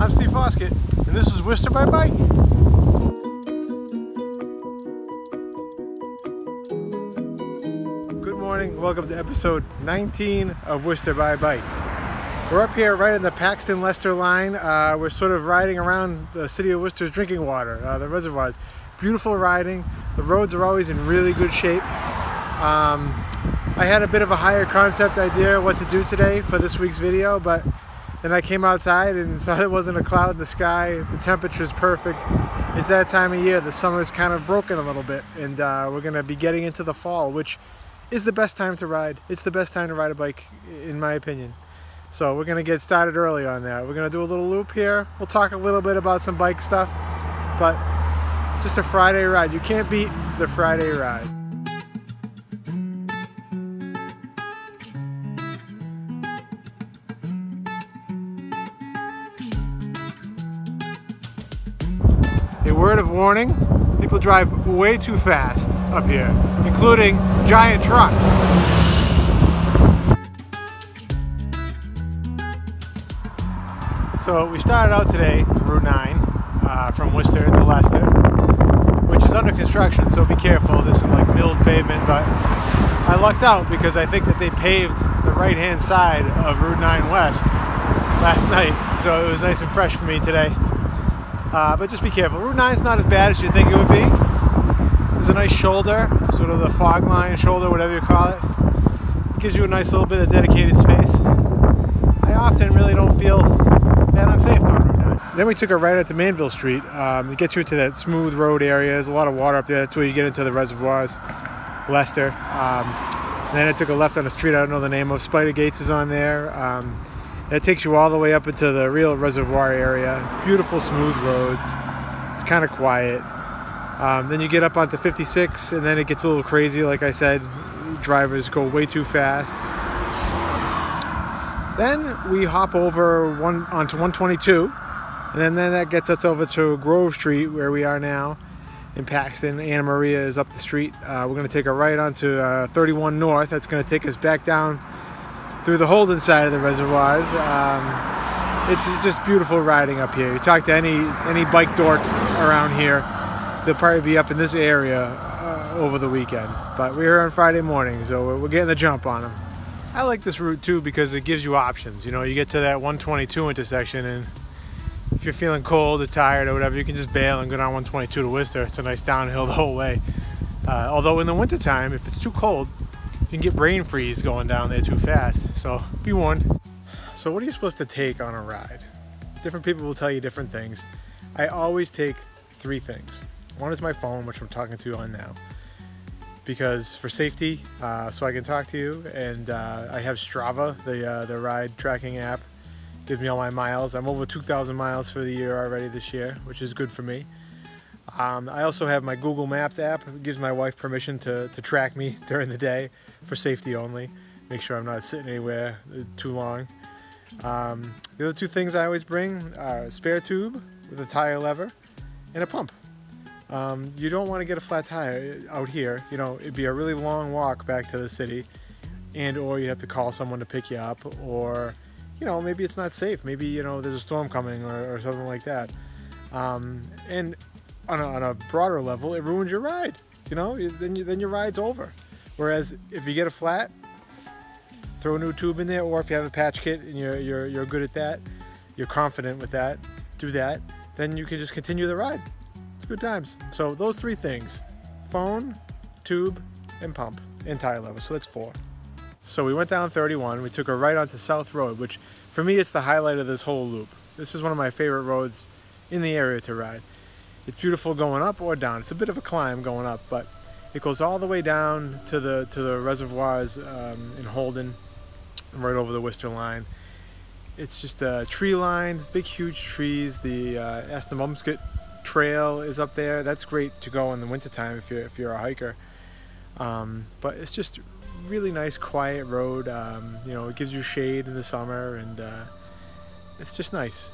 I'm Steve Foskett, and this is Worcester by Bike. Good morning, welcome to episode 19 of Worcester by Bike. We're up here right in the Paxton-Leicester line. We're sort of riding around the city of Worcester's drinking water, the reservoirs. Beautiful riding. The roads are always in really good shape. I had a bit of a higher concept idea what to do today for this week's video, but then I came outside and saw there wasn't a cloud in the sky. The temperature's perfect. It's that time of year. The summer's kind of broken a little bit, and we're going to be getting into the fall, which is the best time to ride. It's the best time to ride a bike, in my opinion. So we're going to get started early on that. We're going to do a little loop here. We'll talk a little bit about some bike stuff, but just a Friday ride. You can't beat the Friday ride. A word of warning, people drive way too fast up here, including giant trucks. So we started out today on Route 9 from Worcester to Leicester, which is under construction, so be careful. There's some like milled pavement, but I lucked out because I think that they paved the right-hand side of Route 9 West last night, so it was nice and fresh for me today. But just be careful. Route 9 is not as bad as you think it would be. There's a nice shoulder, sort of the fog line shoulder, whatever you call it. It gives you a nice little bit of dedicated space. I often really don't feel that unsafe on Route 9. Then we took a right onto Manville Street. It gets you to that smooth road area. There's a lot of water up there. That's where you get into the reservoirs, Leicester. Then I took a left on a street I don't know the name of. Spider Gates is on there. It takes you all the way up into the real reservoir area. It's beautiful, smooth roads. It's kind of quiet. Then you get up onto 56, and then it gets a little crazy. Like I said, drivers go way too fast. Then we hop over onto 122, and then that gets us over to Grove Street, where we are now in Paxton. Anna Maria is up the street. We're going to take a right onto 31 North. That's going to take us back down through the Holden side of the reservoirs. It's just beautiful riding up here. You talk to any bike dork around here, they'll probably be up in this area over the weekend. But we're here on Friday morning, so we're getting the jump on them. I like this route too because it gives you options. You know, you get to that 122 intersection, and if you're feeling cold or tired or whatever, you can just bail and go down 122 to Worcester. It's a nice downhill the whole way. Although in the wintertime, if it's too cold, you can get brain freeze going down there too fast, so be warned. So what are you supposed to take on a ride? Different people will tell you different things. I always take 3 things. One is my phone, which I'm talking to you on now, because for safety, so I can talk to you, and I have Strava, the ride tracking app. Gives me all my miles. I'm over 2,000 miles for the year already this year, which is good for me. I also have my Google Maps app. It gives my wife permission to track me during the day for safety only. Make sure I'm not sitting anywhere too long. The other 2 things I always bring are a spare tube with a tire lever and a pump. You don't want to get a flat tire out here. You know, it'd be a really long walk back to the city, or you have to call someone to pick you up, or, you know, maybe it's not safe. Maybe, you know, there's a storm coming or something like that. And on a broader level, it ruins your ride. You know, then your ride's over. Whereas if you get a flat, throw a new tube in there, or if you have a patch kit and you're good at that, you're confident with that, do that, then you can just continue the ride. It's good times. So those 3 things: phone, tube, and pump, and tire lever. So that's 4. So we went down 31. We took a right onto South Road, which for me is the highlight of this whole loop. This is one of my favorite roads in the area to ride. It's beautiful going up or down. It's a bit of a climb going up, but it goes all the way down to the reservoirs in Holden, right over the Worcester line. It's just tree-lined, big, huge trees. The Astamumskit Trail is up there. That's great to go in the wintertime if you're a hiker. But it's just really nice, quiet road. You know, it gives you shade in the summer, and it's just nice.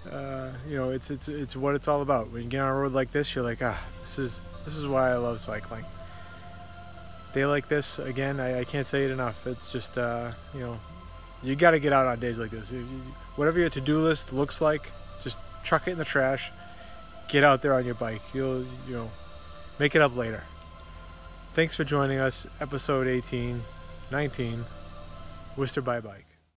You know, it's what it's all about. When you get on a road like this, you're like, this is why I love cycling. Day like this, again, I can't say it enough. It's just, you know, you got to get out on days like this. Whatever your to-do list looks like Just chuck it in the trash. Get out there on your bike. You'll make it up later. Thanks for joining us. Episode 18, 19, Worcester by Bike.